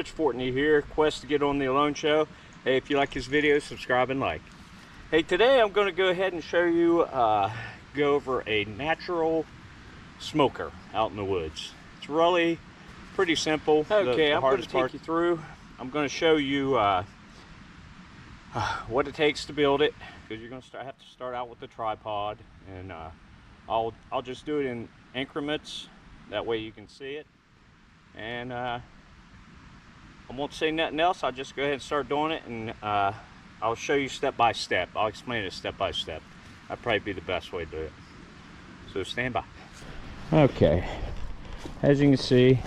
Rich Fortney here. Quest to get on the Alone Show. Hey, if you like this video, subscribe and like. Hey, today I'm going to go ahead and show you, go over a natural smoker out in the woods. It's really pretty simple. Okay, I'm going to take you through. I'm going to show you what it takes to build it, because you're going to have to start out with the tripod, and I'll just do it in increments. That way you can see it. And I won't say nothing else. I'll just go ahead and start doing it, and I'll show you step by step. I'll explain it step by step. That'd probably be the best way to do it. So stand by. Okay, as you can see,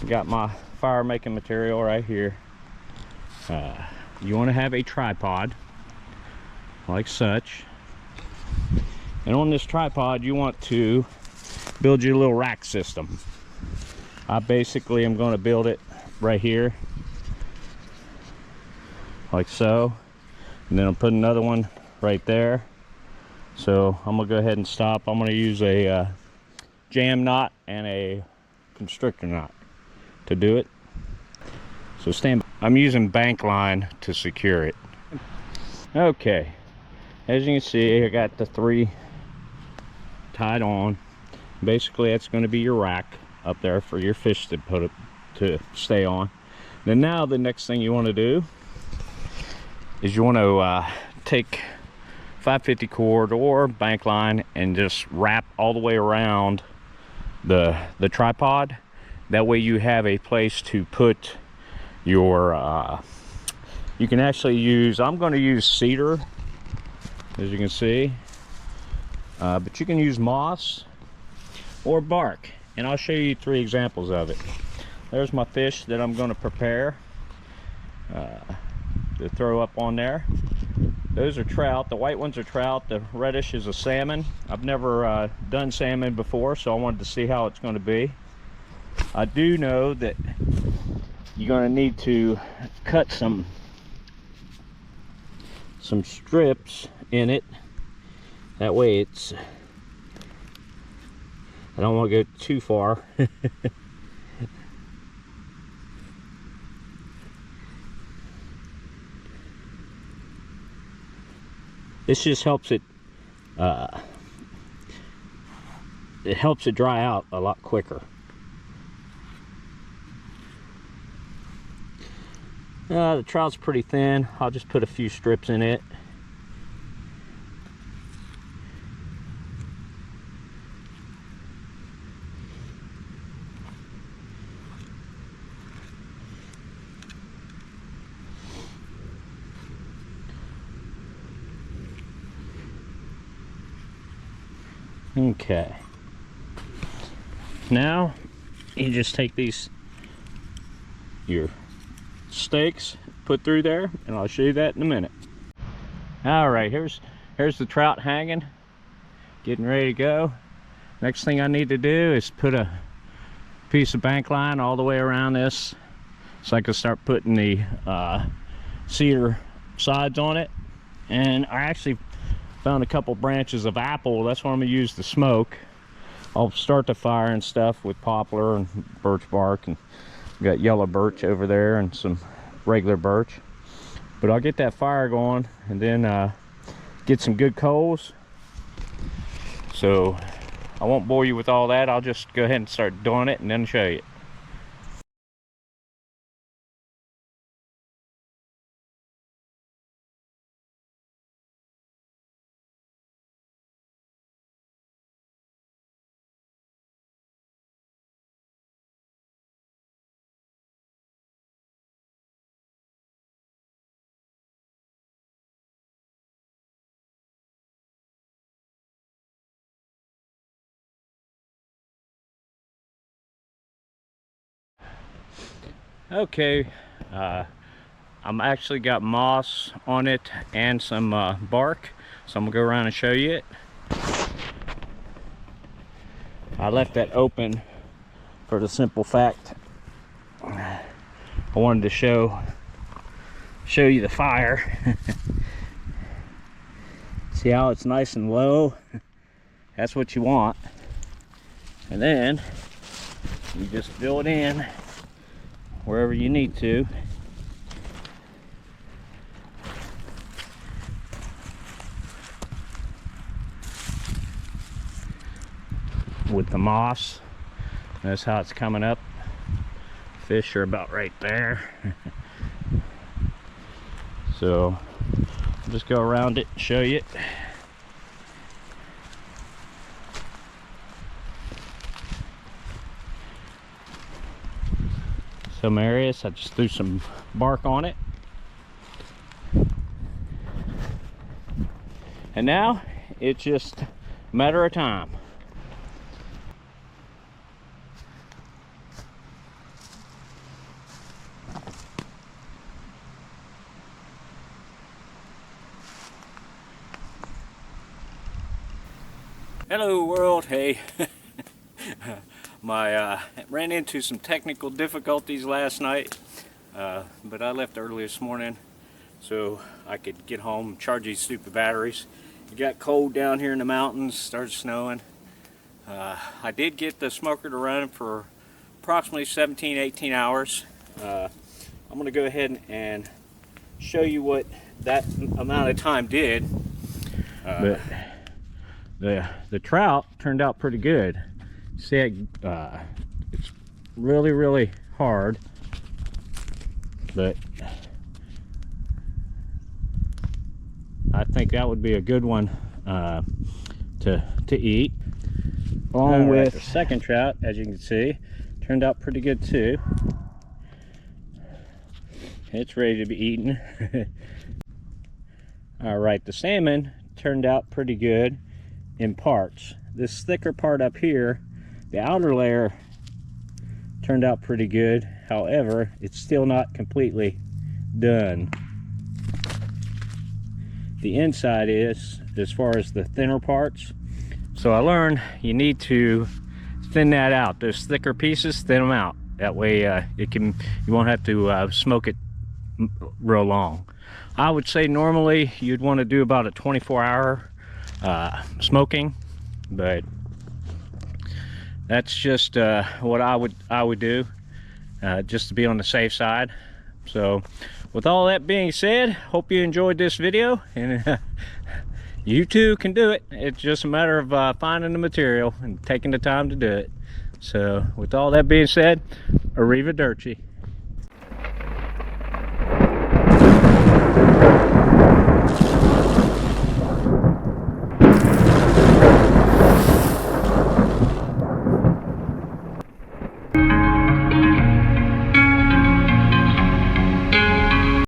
I got my fire making material right here. You want to have a tripod like such, and on this tripod you want to build your little rack system. I basically am going to build it right here like so, and then I'll put another one right there. So I'm gonna go ahead and stop. I'm gonna use a jam knot and a constrictor knot to do it. So stand by. I'm using bank line to secure it. Okay, as you can see, I got the three tied on. Basically that's going to be your rack up there for your fish to put it to stay on. Then now the next thing you want to do is you want to take 550 cord or bank line and just wrap all the way around the tripod. That way you have a place to put your you can actually use, I'm going to use cedar, as you can see, but you can use moss or bark, and I'll show you 3 examples of it. There's my fish that I'm going to prepare to throw up on there. Those are trout. The white ones are trout. The reddish is a salmon. I've never done salmon before, so I wanted to see how it's going to be. I do know that you're going to need to cut some strips in it. That way it's, I don't want to go too far. This just helps it, helps it dry out a lot quicker. The trout's pretty thin. I'll just put a few strips in it. Okay. Now you just take these, your stakes, put through there, and I'll show you that in a minute. All right, here's the trout hanging, getting ready to go. Next thing I need to do is put a piece of bank line all the way around this, so I can start putting the cedar sides on it. And I actually found a couple branches of apple. That's what I'm gonna use to smoke. I'll start the fire and stuff with poplar and birch bark, and got yellow birch over there and some regular birch. But I'll get that fire going, and then get some good coals. So I won't bore you with all that. I'll just go ahead and start doing it and then show you. Okay, I'm actually got moss on it and some bark, so I'm gonna go around and show you it. I left that open for the simple fact I wanted to show you the fire. See how it's nice and low? That's what you want. And then you just fill it in wherever you need to. With the moss, that's how it's coming up. Fish are about right there. So I'll just go around it and show you. Some areas I just threw some bark on it. And now it's just a matter of time. Hello world, hey. Ran into some technical difficulties last night, but I left early this morning so I could get home and charge these stupid batteries. It got cold down here in the mountains, started snowing. I did get the smoker to run for approximately 17-18 hours. I'm going to go ahead and show you what that amount of time did. But the trout turned out pretty good. See, it's really hard, but I think that would be a good one to eat. Along with the second trout, as you can see, turned out pretty good too. It's ready to be eaten. All right, the salmon turned out pretty good in parts. This thicker part up here, the outer layer, turned out pretty good. However, it's still not completely done. The inside is, as far as the thinner parts. So I learned you need to thin that out. Those thicker pieces, thin them out. That way you won't have to smoke it real long. I would say normally you'd want to do about a 24-hour smoking, but that's just what I would do, just to be on the safe side. So with all that being said, hope you enjoyed this video, and you too can do it. It's just a matter of finding the material and taking the time to do it. So with all that being said, arrivederci.